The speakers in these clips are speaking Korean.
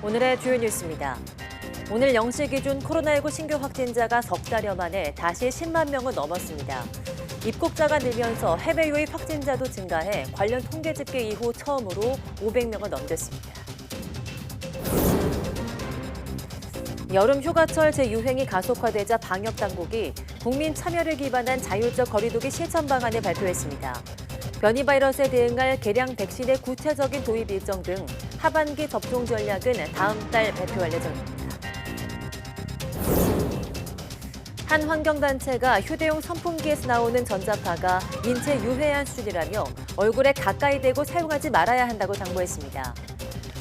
오늘의 주요 뉴스입니다. 오늘 0시 기준 코로나19 신규 확진자가 석 달여 만에 다시 10만 명을 넘었습니다. 입국자가 늘면서 해외 유입 확진자도 증가해 관련 통계 집계 이후 처음으로 500명을 넘겼습니다. 여름 휴가철 재유행이 가속화되자 방역 당국이 국민 참여를 기반한 자율적 거리두기 실천 방안을 발표했습니다. 변이 바이러스에 대응할 개량 백신의 구체적인 도입 일정 등 하반기 접종 전략은 다음 달 발표할 예정입니다. 한 환경단체가 휴대용 선풍기에서 나오는 전자파가 인체 유해한 수준이라며 얼굴에 가까이 대고 사용하지 말아야 한다고 당부했습니다.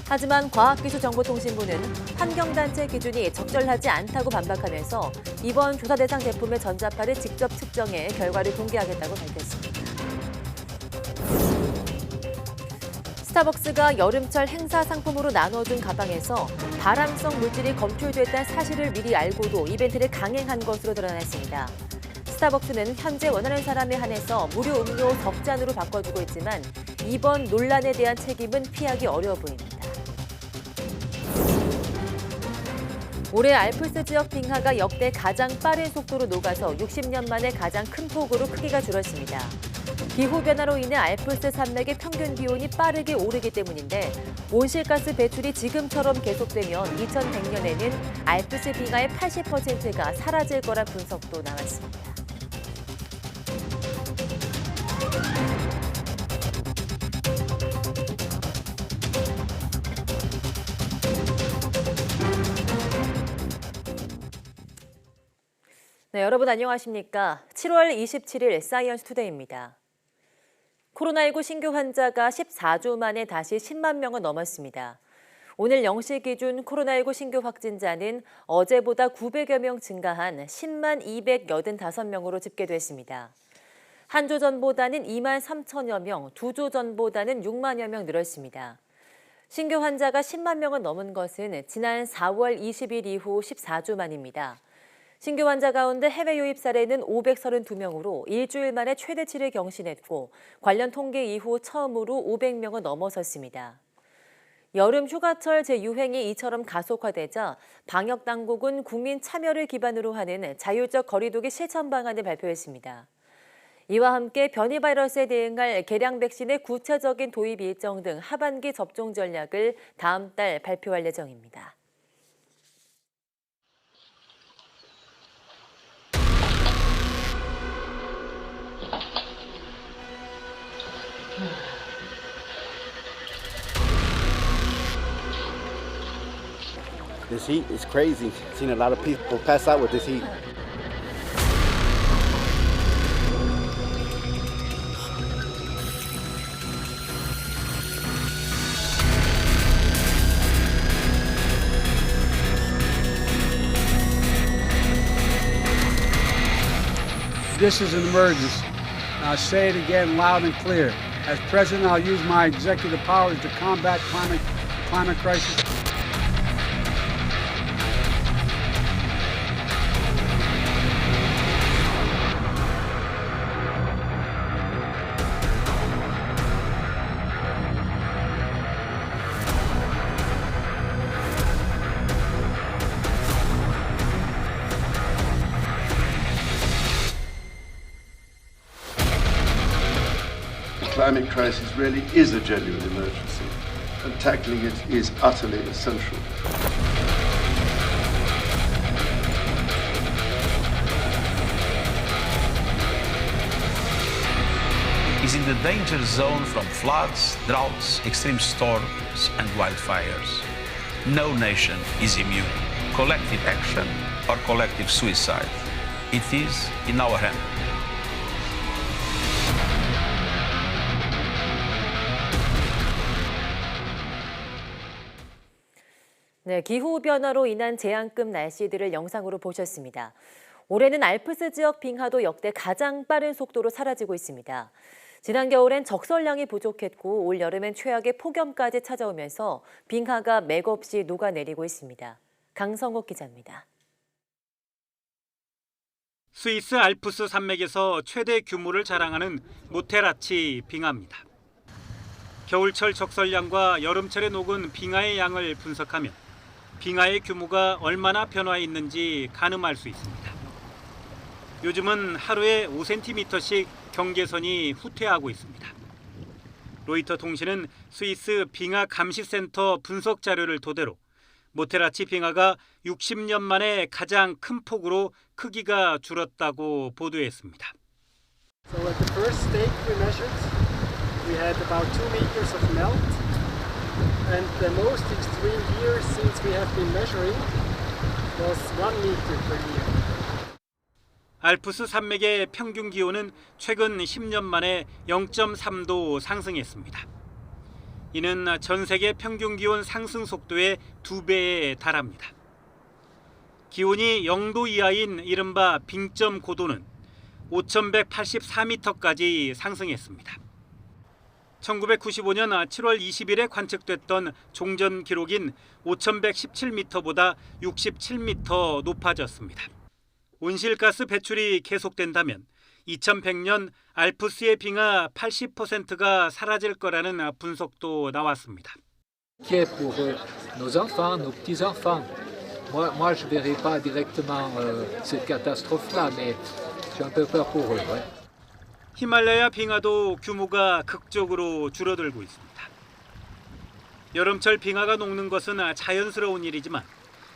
하지만 과학기술정보통신부는 환경단체 기준이 적절하지 않다고 반박하면서 이번 조사 대상 제품의 전자파를 직접 측정해 결과를 공개하겠다고 밝혔습니다. 스타벅스가 여름철 행사 상품으로 나눠준 가방에서 발암성 물질이 검출됐다는 사실을 미리 알고도 이벤트를 강행한 것으로 드러났습니다. 스타벅스는 현재 원하는 사람에 한해서 무료 음료 석 잔으로 바꿔주고 있지만 이번 논란에 대한 책임은 피하기 어려워 보입니다. 올해 알프스 지역 빙하가 역대 가장 빠른 속도로 녹아서 60년 만에 가장 큰 폭으로 크기가 줄었습니다. 기후변화로 인해 알프스 산맥의 평균 기온이 빠르게 오르기 때문인데 온실가스 배출이 지금처럼 계속되면 2100년에는 알프스 빙하의 80%가 사라질 거란 분석도 나왔습니다. 네, 여러분 안녕하십니까? 7월 27일 사이언스 투데이입니다. 코로나19 신규 환자가 14주 만에 다시 10만 명을 넘었습니다. 오늘 0시 기준 코로나19 신규 확진자는 어제보다 900여 명 증가한 10만 285명으로 집계됐습니다. 한 주 전보다는 2만 3천여 명, 두 주 전보다는 6만여 명 늘었습니다. 신규 환자가 10만 명을 넘은 것은 지난 4월 20일 이후 14주 만입니다. 신규 환자 가운데 해외 유입 사례는 532명으로 일주일 만에 최대치를 경신했고 관련 통계 이후 처음으로 500명을 넘어섰습니다. 여름 휴가철 재유행이 이처럼 가속화되자 방역 당국은 국민 참여를 기반으로 하는 자율적 거리두기 실천 방안을 발표했습니다. 이와 함께 변이 바이러스에 대응할 개량 백신의 구체적인 도입 일정 등 하반기 접종 전략을 다음 달 발표할 예정입니다. This heat is crazy. Seen a lot of people pass out with this heat. This is an emergency. I'll say it again loud and clear. As president, I'll use my executive powers to combat climate crisis. The climate crisis really is a genuine emergency, and tackling it is utterly essential. Is in the danger zone from floods, droughts, extreme storms, and wildfires. No nation is immune. Collective action or collective suicide. It is in our hands. 네, 기후변화로 인한 재앙급 날씨들을 영상으로 보셨습니다. 올해는 알프스 지역 빙하도 역대 가장 빠른 속도로 사라지고 있습니다. 지난 겨울엔 적설량이 부족했고 올 여름엔 최악의 폭염까지 찾아오면서 빙하가 맥없이 녹아내리고 있습니다. 강성욱 기자입니다. 스위스 알프스 산맥에서 최대 규모를 자랑하는 모테라치 빙하입니다. 겨울철 적설량과 여름철에 녹은 빙하의 양을 분석하면 빙하의 규모가 얼마나 변화했는지 가늠할 수 있습니다. 요즘은 하루에 5cm씩 경계선이 후퇴하고 있습니다. 로이터 통신은 스위스 빙하 감시센터 분석 자료를 토대로 모테라치 빙하가 60년 만에 가장 큰 폭으로 크기가 줄었다고 보도했습니다. So at the first stage we measured, we had about 2 meters of melt, and the most extreme year since we have been measuring was 1 meter per year. 알프스 산맥의 평균 기온은 최근 10년 만에 0.3도 상승했습니다. 이는 전 세계 평균 기온 상승 속도의 2배에 달합니다. 기온이 0도 이하인 이른바 빙점 고도는 5,184m까지 상승했습니다. 1995년 7월 20일에 관측됐던 종전 기록인 5,117m보다 67m 높아졌습니다. 온실가스 배출이 계속된다면 2100년 알프스의 빙하 80%가 사라질 거라는 분석도 나왔습니다. Qui est pour nos enfants, nos petits-enfants. Moi, je verrai pas directement cette catastrophe-là, mais j'ai un peu peur pour eux. Ouais. 히말라야 빙하도 규모가 극적으로 줄어들고 있습니다. 여름철 빙하가 녹는 것은 자연스러운 일이지만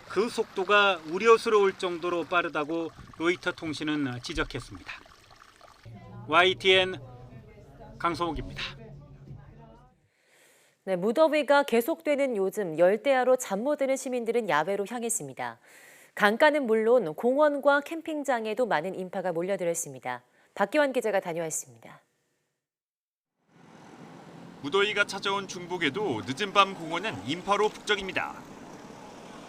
그 속도가 우려스러울 정도로 빠르다고 로이터 통신은 지적했습니다. YTN 강성욱입니다. 네, 무더위가 계속되는 요즘 열대야로 잠 못 드는 시민들은 야외로 향했습니다. 강가는 물론 공원과 캠핑장에도 많은 인파가 몰려들었습니다. 박기환 기자가 다녀왔습니다. 무더위가 찾아온 중국에도 늦은 밤 공원은 인파로 북적입니다.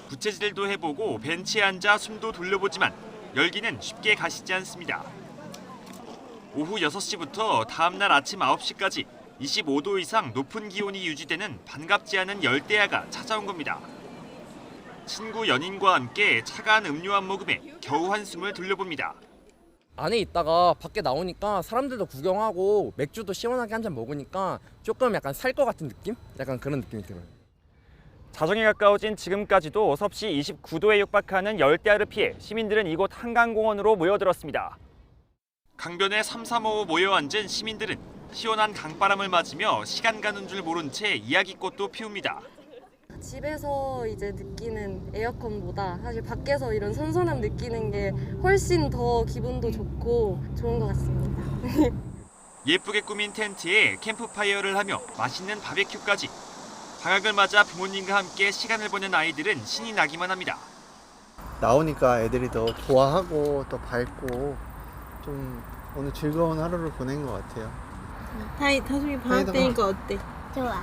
부채질도 해보고 벤치에 앉아 숨도 돌려보지만 열기는 쉽게 가시지 않습니다. 오후 6시부터 다음날 아침 9시까지 25도 이상 높은 기온이 유지되는 반갑지 않은 열대야가 찾아온 겁니다. 친구 연인과 함께 차가운 음료 한 모금에 겨우 한숨을 돌려봅니다. 안에 있다가 밖에 나오니까 사람들도 구경하고 맥주도 시원하게 한 잔 먹으니까 조금 약간 살 것 같은 느낌? 약간 그런 느낌이 들어요. 자정에 가까워진 지금까지도 섭씨 29도에 육박하는 열대야를 피해 시민들은 이곳 한강공원으로 모여들었습니다. 강변에 삼삼오오 모여 앉은 시민들은 시원한 강바람을 맞으며 시간 가는 줄 모른 채 이야기꽃도 피웁니다. 집에서 이제 느끼는 에어컨보다 사실 밖에서 이런 선선함 느끼는 게 훨씬 더 기분도 좋고 좋은 것 같습니다. 예쁘게 꾸민 텐트에 캠프파이어를 하며 맛있는 바베큐까지. 방학을 맞아 부모님과 함께 시간을 보낸 아이들은 신이 나기만 합니다. 나오니까 애들이 더 좋아하고 더 밝고 좀 오늘 즐거운 하루를 보낸 것 같아요. 다솜이 방학 되니까 어때? 좋아.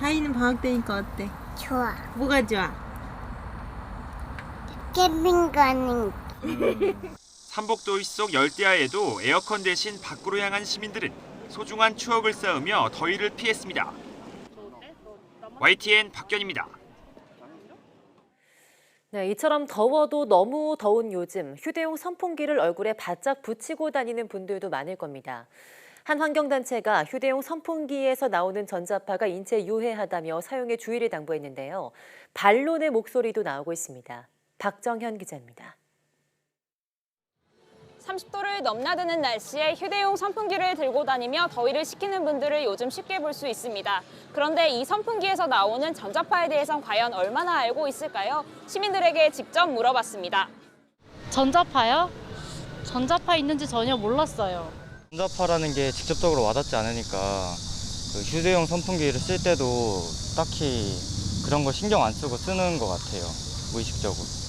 다이는 방학 되니까 어때? 좋아. 뭐가 좋아? 캠핑 가는. 삼복도의 속 열대야에도 에어컨 대신 밖으로 향한 시민들은 소중한 추억을 쌓으며 더위를 피했습니다. YTN 박견입니다. 네, 이처럼 더워도 너무 더운 요즘 휴대용 선풍기를 얼굴에 바짝 붙이고 다니는 분들도 많을 겁니다. 한 환경단체가 휴대용 선풍기에서 나오는 전자파가 인체에 유해하다며 사용에 주의를 당부했는데요. 반론의 목소리도 나오고 있습니다. 박정현 기자입니다. 30도를 넘나드는 날씨에 휴대용 선풍기를 들고 다니며 더위를 식히는 분들을 요즘 쉽게 볼 수 있습니다. 그런데 이 선풍기에서 나오는 전자파에 대해선 과연 얼마나 알고 있을까요? 시민들에게 직접 물어봤습니다. 전자파요? 전자파 있는지 전혀 몰랐어요. 전자파라는 게 직접적으로 와닿지 않으니까 그 휴대용 선풍기를 쓸 때도 딱히 그런 거 신경 안 쓰고 쓰는 것 같아요, 무의식적으로.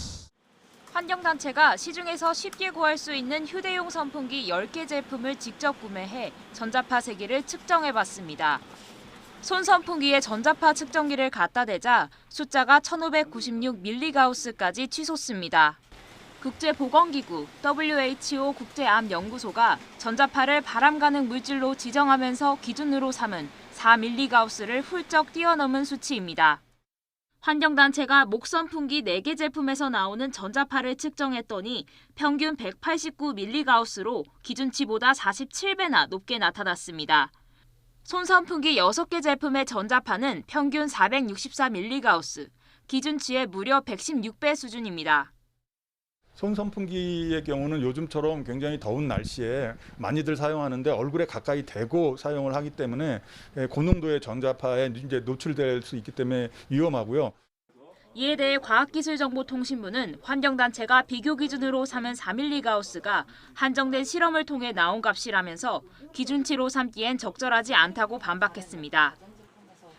환경단체가 시중에서 쉽게 구할 수 있는 휴대용 선풍기 10개 제품을 직접 구매해 전자파 세기를 측정해봤습니다. 손 선풍기에 전자파 측정기를 갖다 대자 숫자가 1596mgauss까지 치솟습니다. 국제보건기구 WHO 국제암연구소가 전자파를 바람 가능 물질로 지정하면서 기준으로 삼은 4mgauss를 훌쩍 뛰어넘은 수치입니다. 환경단체가 목선풍기 4개 제품에서 나오는 전자파를 측정했더니 평균 189mgauss로 기준치보다 47배나 높게 나타났습니다. 손선풍기 6개 제품의 전자파는 평균 464mgauss, 기준치의 무려 116배 수준입니다. 손 선풍기의 경우는 요즘처럼 굉장히 더운 날씨에 많이들 사용하는데 얼굴에 가까이 대고 사용을 하기 때문에 고농도의 전자파에 이제 노출될 수 있기 때문에 위험하고요. 이에 대해 과학기술정보통신부는 환경단체가 비교 기준으로 삼은 4mgauss가 한정된 실험을 통해 나온 값이라면서 기준치로 삼기엔 적절하지 않다고 반박했습니다.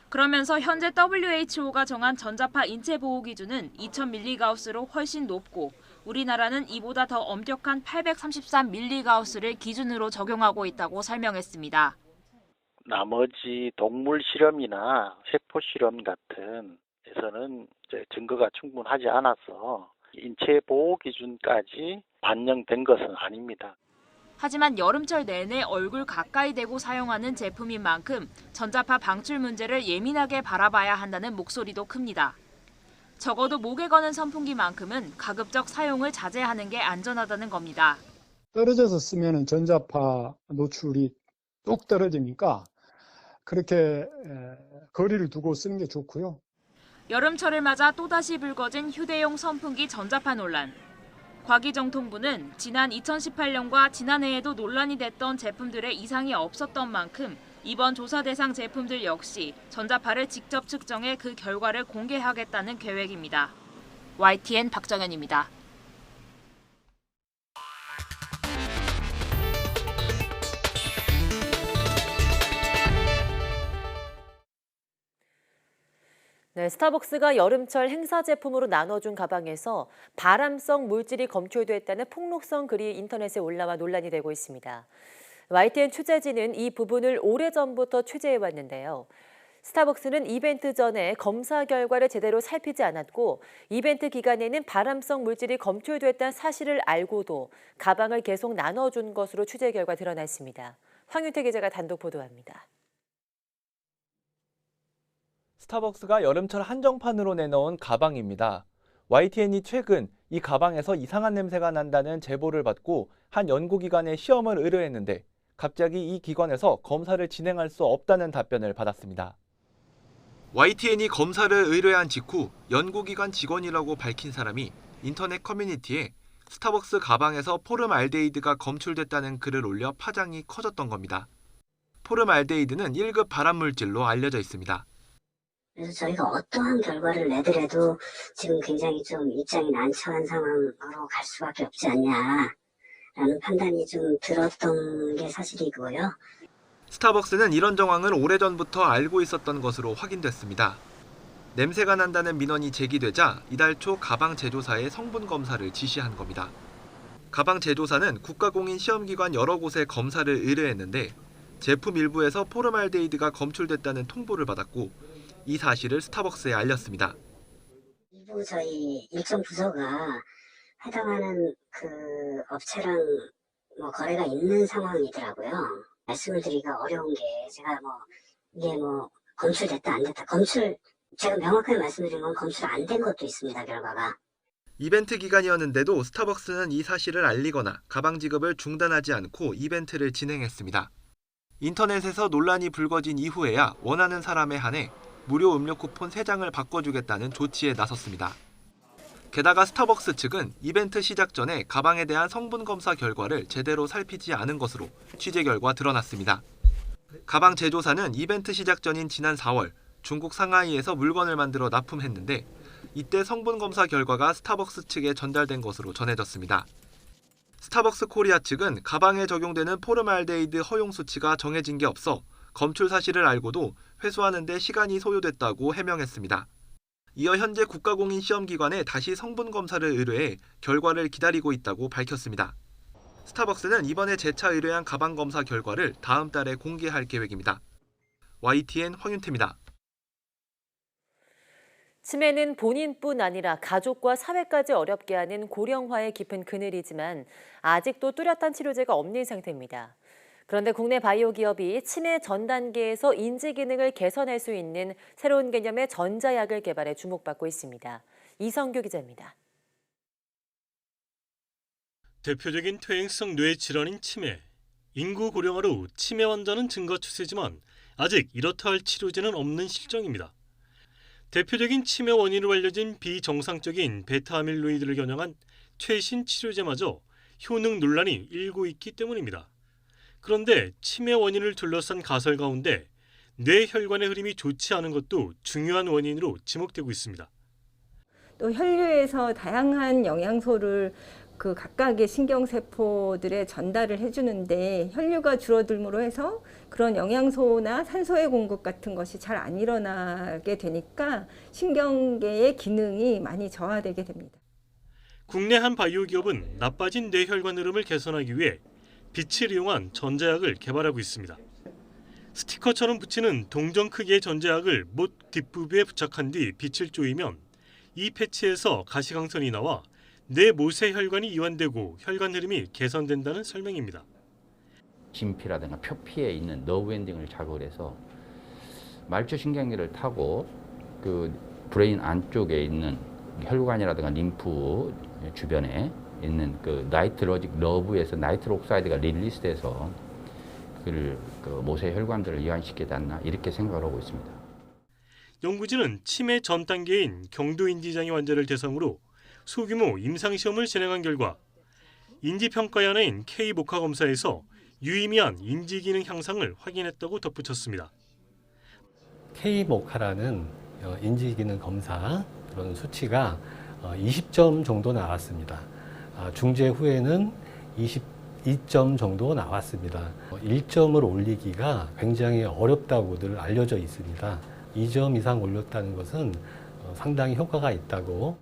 그러면서 현재 WHO가 정한 전자파 인체 보호 기준은 2000mgauss로 훨씬 높고 우리나라는 이보다 더 엄격한 833mgauss를 기준으로 적용하고 있다고 설명했습니다. 나머지 동물 실험이나 세포 실험 같은 데서는 증거가 충분하지 않아서 인체 보호 기준까지 반영된 것은 아닙니다. 하지만 여름철 내내 얼굴 가까이 대고 사용하는 제품인 만큼 전자파 방출 문제를 예민하게 바라봐야 한다는 목소리도 큽니다. 적어도 목에 거는 선풍기만큼은 가급적 사용을 자제하는 게 안전하다는 겁니다. 떨어져서 쓰면 전자파 노출이 뚝 떨어지니까 그렇게 거리를 두고 쓰는 게 좋고요. 여름철을 맞아 또다시 불거진 휴대용 선풍기 전자파 논란. 과기정통부는 지난 2018년과 지난해에도 논란이 됐던 제품들의 이상이 없었던 만큼 이번 조사 대상 제품들 역시 전자파를 직접 측정해 그 결과를 공개하겠다는 계획입니다. YTN 박정현입니다. 네, 스타벅스가 여름철 행사 제품으로 나눠준 가방에서 발암성 물질이 검출됐다는 폭로성 글이 인터넷에 올라와 논란이 되고 있습니다. YTN 취재진은 이 부분을 오래전부터 취재해왔는데요. 스타벅스는 이벤트 전에 검사 결과를 제대로 살피지 않았고 이벤트 기간에는 발암성 물질이 검출됐다는 사실을 알고도 가방을 계속 나눠준 것으로 취재 결과 드러났습니다. 황윤태 기자가 단독 보도합니다. 스타벅스가 여름철 한정판으로 내놓은 가방입니다. YTN이 최근 이 가방에서 이상한 냄새가 난다는 제보를 받고 한 연구기관에 시험을 의뢰했는데 갑자기 이 기관에서 검사를 진행할 수 없다는 답변을 받았습니다. YTN이 검사를 의뢰한 직후 연구기관 직원이라고 밝힌 사람이 인터넷 커뮤니티에 스타벅스 가방에서 포름알데히드가 검출됐다는 글을 올려 파장이 커졌던 겁니다. 포름알데히드는 1급 발암물질로 알려져 있습니다. 그래서 저희가 어떠한 결과를 내더라도 지금 굉장히 좀 입장이 난처한 상황으로 갈 수밖에 없지 않냐라는 판단이 좀 들었던 게 사실이고요. 스타벅스는 이런 정황을 오래전부터 알고 있었던 것으로 확인됐습니다. 냄새가 난다는 민원이 제기되자 이달 초 가방 제조사에 성분 검사를 지시한 겁니다. 가방 제조사는 국가공인 시험기관 여러 곳에 검사를 의뢰했는데 제품 일부에서 포름알데히드가 검출됐다는 통보를 받았고 이 사실을 스타벅스에 알렸습니다. 일부 저희 일정 부서가 해당하는 그 업체랑 거래가 있는 상황이더라고요. 말씀을 드리기가 어려운 게 제가 이게 검출됐다 안 됐다. 제가 명확하게 말씀드린 건 검출 안 된 것도 있습니다. 결과가. 이벤트 기간이었는데도 스타벅스는 이 사실을 알리거나 가방 지급을 중단하지 않고 이벤트를 진행했습니다. 인터넷에서 논란이 불거진 이후에야 원하는 사람에 한해 무료 음료 쿠폰 3장을 바꿔주겠다는 조치에 나섰습니다. 게다가 스타벅스 측은 이벤트 시작 전에 가방에 대한 성분 검사 결과를 제대로 살피지 않은 것으로 취재 결과 드러났습니다. 가방 제조사는 이벤트 시작 전인 지난 4월 중국 상하이에서 물건을 만들어 납품했는데 이때 성분 검사 결과가 스타벅스 측에 전달된 것으로 전해졌습니다. 스타벅스 코리아 측은 가방에 적용되는 포름알데히드 허용 수치가 정해진 게 없어 검출 사실을 알고도 회수하는 데 시간이 소요됐다고 해명했습니다. 이어 현재 국가공인 시험기관에 다시 성분 검사를 의뢰해 결과를 기다리고 있다고 밝혔습니다. 스타벅스는 이번에 재차 의뢰한 가방 검사 결과를 다음 달에 공개할 계획입니다. YTN 황윤태입니다. 치매는 본인뿐 아니라 가족과 사회까지 어렵게 하는 고령화의 깊은 그늘이지만 아직도 뚜렷한 치료제가 없는 상태입니다. 그런데 국내 바이오 기업이 치매 전 단계에서 인지 기능을 개선할 수 있는 새로운 개념의 전자약을 개발해 주목받고 있습니다. 이성규 기자입니다. 대표적인 퇴행성 뇌 질환인 치매. 인구 고령화로 치매 환자는 증가 추세지만 아직 이렇다 할 치료제는 없는 실정입니다. 대표적인 치매 원인으로 알려진 비정상적인 베타 아밀로이드를 겨냥한 최신 치료제마저 효능 논란이 일고 있기 때문입니다. 그런데 치매 원인을 둘러싼 가설 가운데 뇌혈관의 흐름이 좋지 않은 것도 중요한 원인으로 지목되고 있습니다. 또 혈류에서 다양한 영양소를 그 각각의 신경세포들에 전달을 해주는데 혈류가 줄어들므로 해서 그런 영양소나 산소의 공급 같은 것이 잘 안 일어나게 되니까 신경계의 기능이 많이 저하되게 됩니다. 국내 한 바이오 기업은 나빠진 뇌혈관 흐름을 개선하기 위해 빛을 이용한 전자약을 개발하고 있습니다. 스티커처럼 붙이는 동전 크기의 전자약을 못 뒷부분에 부착한 뒤 빛을 쪼이면 이 패치에서 가시광선이 나와 뇌 모세 혈관이 이완되고 혈관 흐름이 개선된다는 설명입니다. 진피라든가 표피에 있는 너브 엔딩을 자극을 해서 말초신경계를 타고 그 브레인 안쪽에 있는 혈관이라든가 림프 주변에 있는 그 나이트로직 너브에서 나이트로 옥사이드가 릴리스돼서 그 모세 혈관들을 이완시키지 않나 이렇게 생각을 하고 있습니다. 연구진은 치매 전 단계인 경도인지장애 환자를 대상으로 소규모 임상시험을 진행한 결과 인지평가의 하나인 K-목화 검사에서 유의미한 인지기능 향상을 확인했다고 덧붙였습니다. K-목화라는 인지기능 검사 그런 수치가 20점 정도 나왔습니다. 중재 후에는 22점 정도 나왔습니다. 1점을 올리기가 굉장히 어렵다고들 알려져 있습니다. 2점 이상 올렸다는 것은 상당히 효과가 있다고.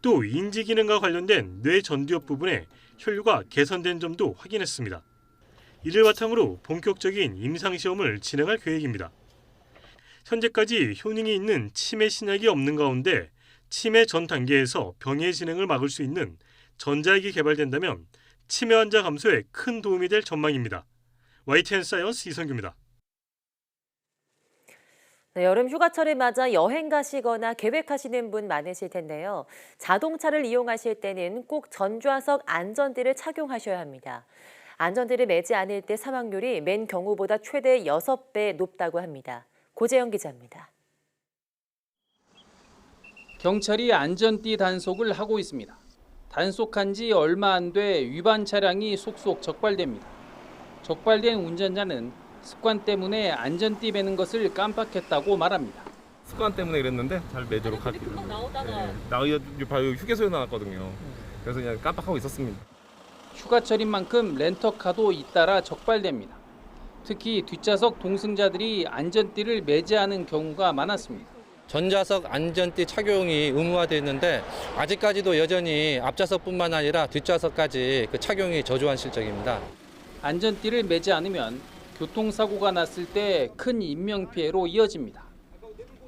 또 인지기능과 관련된 뇌 전두엽 부분에 혈류가 개선된 점도 확인했습니다. 이를 바탕으로 본격적인 임상시험을 진행할 계획입니다. 현재까지 효능이 있는 치매 신약이 없는 가운데 치매 전 단계에서 병의 진행을 막을 수 있는 전자약이 개발된다면 치매 환자 감소에 큰 도움이 될 전망입니다. YTN 사이언스 이성규입니다. 네, 여름 휴가철을 맞아 여행 가시거나 계획하시는 분 많으실 텐데요. 자동차를 이용하실 때는 꼭 전좌석 안전띠를 착용하셔야 합니다. 안전띠를 매지 않을 때 사망률이 맨 경우보다 최대 6배 높다고 합니다. 고재영 기자입니다. 경찰이 안전띠 단속을 하고 있습니다. 단속한 지 얼마 안 돼 위반 차량이 속속 적발됩니다. 적발된 운전자는 습관 때문에 안전띠 매는 것을 깜빡했다고 말합니다. 습관 때문에 그랬는데 잘 매도록 할게요. 바로 휴게소에 나왔거든요. 그래서 그냥 깜빡하고 있었습니다. 휴가철인 만큼 렌터카도 잇따라 적발됩니다. 특히 뒷좌석 동승자들이 안전띠를 매지 않은 경우가 많았습니다. 전좌석 안전띠 착용이 의무화되어 있는데 아직까지도 여전히 앞좌석뿐만 아니라 뒷좌석까지 그 착용이 저조한 실정입니다. 안전띠를 매지 않으면 교통사고가 났을 때 큰 인명피해로 이어집니다.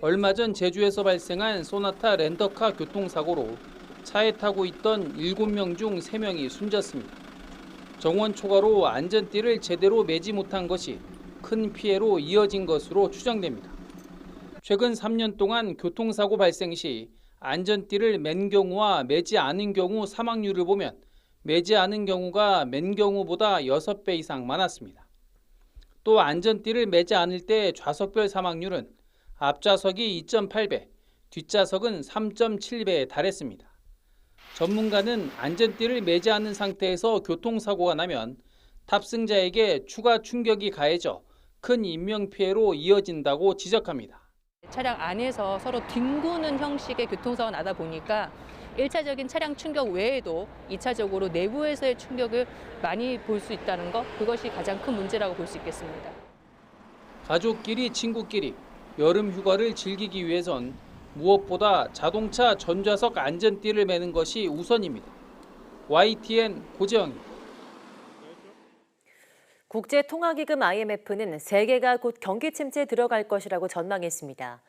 얼마 전 제주에서 발생한 소나타 렌터카 교통사고로 차에 타고 있던 7명 중 3명이 숨졌습니다. 정원 초과로 안전띠를 제대로 매지 못한 것이 큰 피해로 이어진 것으로 추정됩니다. 최근 3년 동안 교통사고 발생 시 안전띠를 맨 경우와 매지 않은 경우 사망률을 보면 매지 않은 경우가 맨 경우보다 6배 이상 많았습니다. 또 안전띠를 매지 않을 때 좌석별 사망률은 앞좌석이 2.8배, 뒷좌석은 3.7배에 달했습니다. 전문가는 안전띠를 매지 않은 상태에서 교통사고가 나면 탑승자에게 추가 충격이 가해져 큰 인명피해로 이어진다고 지적합니다. 차량 안에서 서로 뒹구는 형식의 교통사고가 나다 보니까 1차적인 차량 충격 외에도 2차적으로 내부에서의 충격을 많이 볼 수 있다는 것, 그것이 가장 큰 문제라고 볼 수 있겠습니다. 가족끼리, 친구끼리 여름 휴가를 즐기기 위해선 무엇보다 자동차 전좌석 안전띠를 매는 것이 우선입니다. YTN 고재영입니다. 국제통화기금 IMF는 세계가 곧 경기 침체에 들어갈 것이라고 전망했습니다.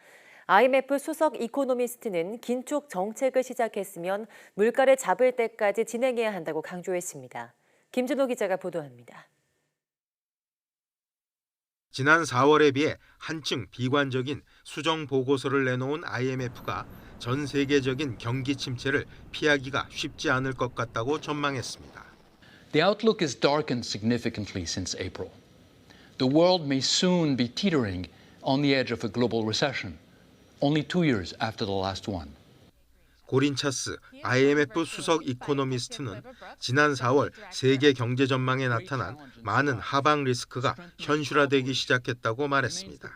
IMF 수석 이코노미스트는 긴축 정책을 시작했으면 물가를 잡을 때까지 진행해야 한다고 강조했습니다. 김준호 기자가 보도합니다. 지난 4월에 비해 한층 비관적인 수정 보고서를 내놓은 IMF가 전 세계적인 경기 침체를 피하기가 쉽지 않을 것 같다고 전망했습니다. The outlook has darkened significantly since April. The world may soon be teetering on the edge of a global recession. only 2 years after the last one. 고린차스 IMF 수석 이코노미스트는 지난 4월 세계 경제 전망에 나타난 많은 하방 리스크가 현실화되기 시작했다고 말했습니다.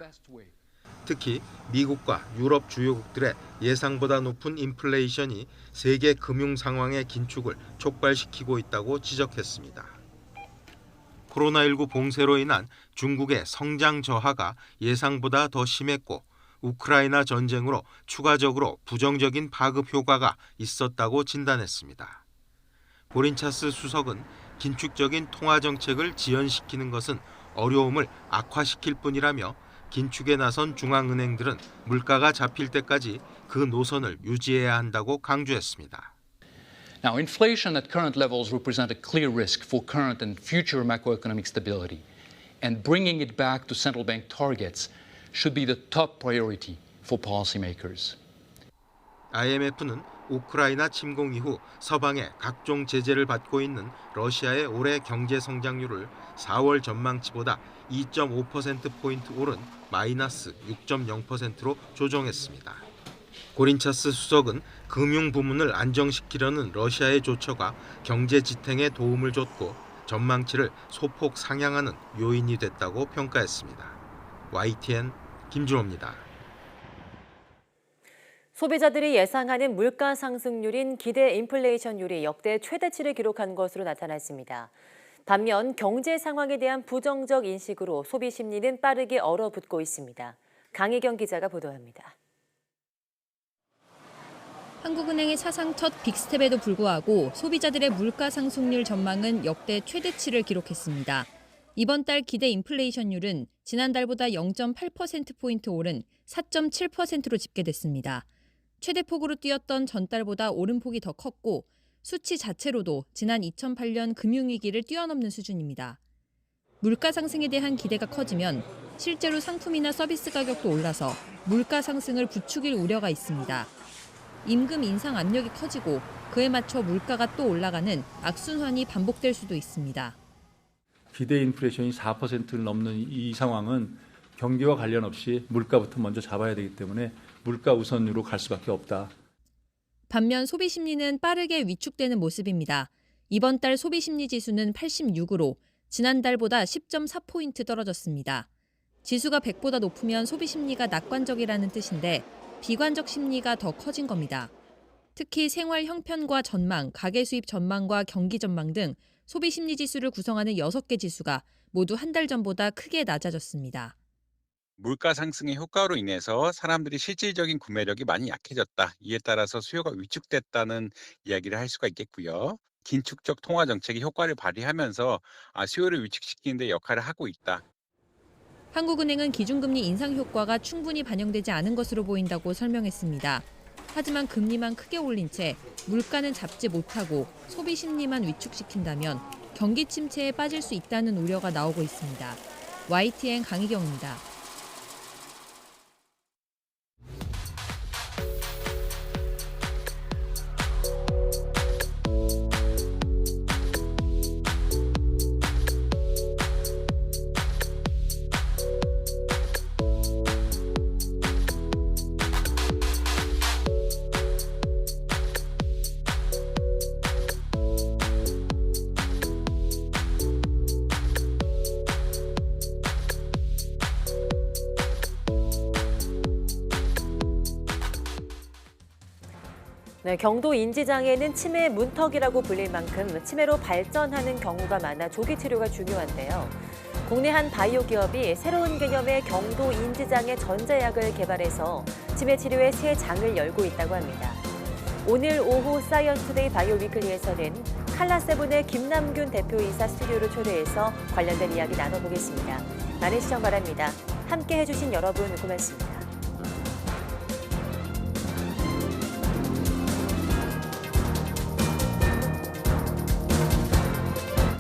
특히 미국과 유럽 주요국들의 예상보다 높은 인플레이션이 세계 금융 상황의 긴축을 촉발시키고 있다고 지적했습니다. 코로나19 봉쇄로 인한 중국의 성장 저하가 예상보다 더 심했고 우크라이나 전쟁으로 추가적으로 부정적인 파급 효과가 있었다고 진단했습니다. 고린차스 수석은 긴축적인 통화 정책을 지연시키는 것은 어려움을 악화시킬 뿐이라며 긴축에 나선 중앙은행들은 물가가 잡힐 때까지 그 노선을 유지해야 한다고 강조했습니다. Now, inflation at current levels represent a clear risk for current and future macroeconomic stability, and bringing it back to central bank targets should be the top priority for policymakers. IMF는 우크라이나 침공 이후 서방의 각종 제재를 받고 있는 러시아의 올해 경제 성장률을 4월 전망치보다 2.5%포인트 오른 마이너스 6.0%로 조정했습니다. 고린차스 수석은 금융 부문을 안정시키려는 러시아의 조처가 경제 지탱에 도움을 줬고 전망치를 소폭 상향하는 요인이 됐다고 평가했습니다. YTN 김준호입니다. 소비자들이 예상하는 물가 상승률인 기대 인플레이션율이 역대 최대치를 기록한 것으로 나타났습니다. 반면 경제 상황에 대한 부정적 인식으로 소비 심리는 빠르게 얼어붙고 있습니다. 강희경 기자가 보도합니다. 한국은행의 사상 첫 빅스텝에도 불구하고 소비자들의 물가 상승률 전망은 역대 최대치를 기록했습니다. 이번 달 기대 인플레이션율은 지난달보다 0.8%포인트 오른 4.7%로 집계됐습니다. 최대폭으로 뛰었던 전달보다 오름폭이 더 컸고 수치 자체로도 지난 2008년 금융위기를 뛰어넘는 수준입니다. 물가 상승에 대한 기대가 커지면 실제로 상품이나 서비스 가격도 올라서 물가 상승을 부추길 우려가 있습니다. 임금 인상 압력이 커지고 그에 맞춰 물가가 또 올라가는 악순환이 반복될 수도 있습니다. 기대 인플레이션이 4%를 넘는 이 상황은 경기와 관련 없이 물가부터 먼저 잡아야 되기 때문에 물가 우선으로 갈 수밖에 없다. 반면 소비 심리는 빠르게 위축되는 모습입니다. 이번 달 소비 심리 지수는 86으로 지난달보다 10.4포인트 떨어졌습니다. 지수가 100보다 높으면 소비 심리가 낙관적이라는 뜻인데 비관적 심리가 더 커진 겁니다. 특히 생활 형편과 전망, 가계 수입 전망과 경기 전망 등 소비 심리 지수를 구성하는 6개 지수가 모두 한 달 전보다 크게 낮아졌습니다. 물가 상승의 효과로 인해서 사람들이 실질적인 구매력이 많이 약해졌다. 이에 따라서 수요가 위축됐다는 이야기를 할 수가 있겠고요. 긴축적 통화 정책이 효과를 발휘하면서 수요를 위축시키는 데 역할을 하고 있다. 한국은행은 기준금리 인상 효과가 충분히 반영되지 않은 것으로 보인다고 설명했습니다. 하지만 금리만 크게 올린 채 물가는 잡지 못하고 소비 심리만 위축시킨다면 경기 침체에 빠질 수 있다는 우려가 나오고 있습니다. YTN 강희경입니다. 네, 경도 인지장애는 치매 문턱이라고 불릴 만큼 치매로 발전하는 경우가 많아 조기 치료가 중요한데요. 국내 한 바이오 기업이 새로운 개념의 경도 인지장애 전자약을 개발해서 치매 치료의 새 장을 열고 있다고 합니다. 오늘 오후 사이언스 투데이 바이오 위클리에서는 칼라세븐의 김남균 대표이사 스튜디오로 초대해서 관련된 이야기 나눠보겠습니다. 많은 시청 바랍니다. 함께 해주신 여러분 고맙습니다.